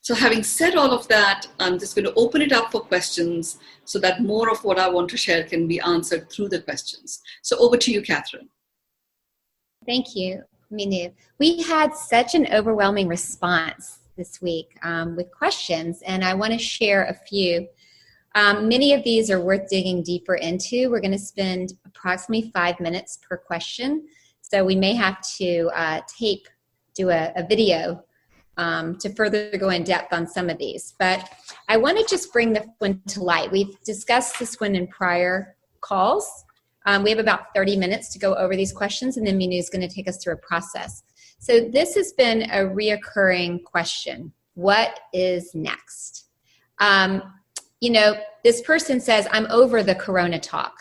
So having said all of that, I'm just going to open it up for questions so that more of what I want to share can be answered through the questions. So over to you, Catherine. Thank you, Mynoo. We had such an overwhelming response this week with questions, and I want to share a few. Many of these are worth digging deeper into. We're going to spend approximately 5 minutes per question, so we may have to do a video to further go in depth on some of these. But I want to just bring this one to light. We've discussed this one in prior calls. We have about 30 minutes to go over these questions, and then Mynoo is going to take us through a process. So this has been a reoccurring question. What is next? You know, this person says, I'm over the corona talk.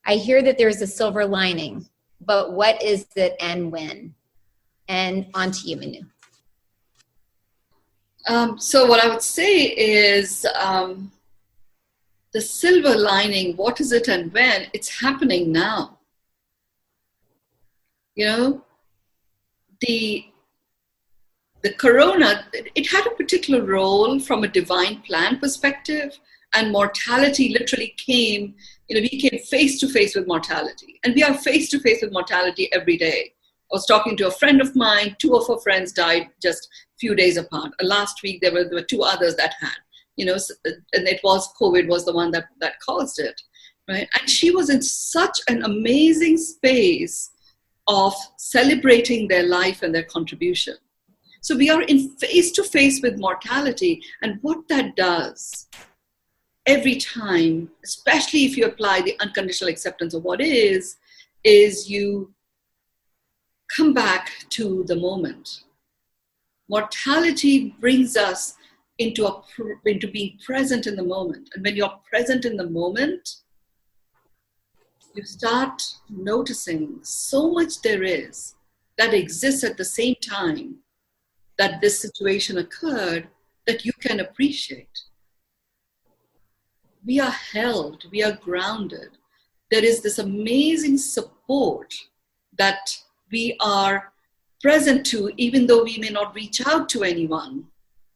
I hear that there's a silver lining, but what is it and when? And on to you, Mynoo. So what I would say is the silver lining, what is it and when? It's happening now. You know, the corona, it had a particular role from a divine plan perspective, and mortality literally came, you know, we came face to face with mortality. And we are face to face with mortality every day. I was talking to a friend of mine, 2 of her friends died just a few days apart. Last week, there were 2 others that had, you know, and it was COVID was the one that caused it, right? And she was in such an amazing space of celebrating their life and their contribution. So we are in face to face with mortality, and what that does every time, especially if you apply the unconditional acceptance of what is you come back to the moment. Mortality brings us into being present in the moment. And when you're present in the moment, you start noticing so much there is that exists at the same time that this situation occurred that you can appreciate. We are held, we are grounded. There is this amazing support that we are present to, even though we may not reach out to anyone,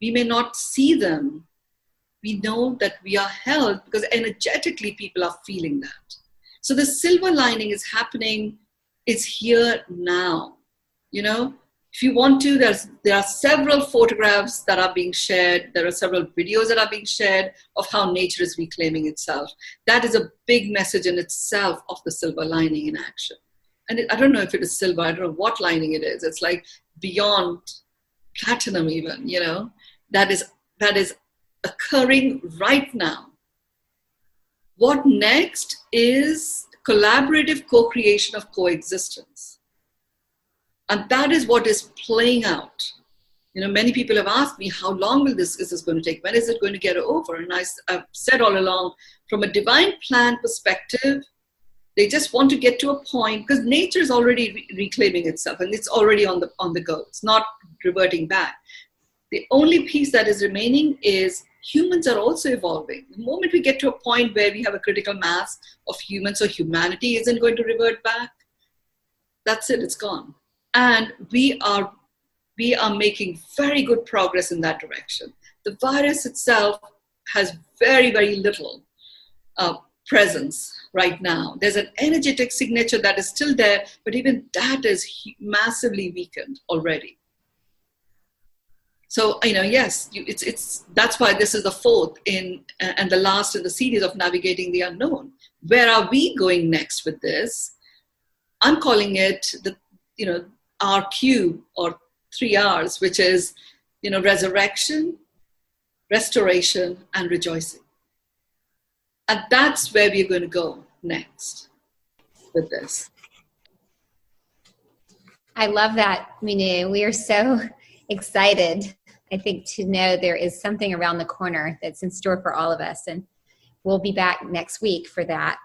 we may not see them. We know that we are held because energetically people are feeling that. So the silver lining is happening, it's here now. You know, if you want to, there are several photographs that are being shared. There are several videos that are being shared of how nature is reclaiming itself. That is a big message in itself of the silver lining in action. And I don't know if it is silver, I don't know what lining it is. It's like beyond platinum even, you know, that is occurring right now. What next is collaborative co-creation of coexistence. And that is what is playing out. You know, many people have asked me, how long is this going to take? When is it going to get over? And I've said all along, from a divine plan perspective, they just want to get to a point, because nature is already reclaiming itself and it's already on the go. It's not reverting back. The only piece that is remaining is humans are also evolving. The moment we get to a point where we have a critical mass of humans, so humanity isn't going to revert back, that's it, it's gone. And we are making very good progress in that direction. The virus itself has very, very little presence right now. There's an energetic signature that is still there, but even that is massively weakened already. So, you know, yes, that's why this is the 4th and the last in the series of Navigating the Unknown. Where are we going next with this? I'm calling it RQ, or 3 R's, which is, you know, resurrection, restoration, and rejoicing. And that's where we're going to go next with this. I love that, Mynoo. We are so excited, I think, to know there is something around the corner that's in store for all of us. And we'll be back next week for that.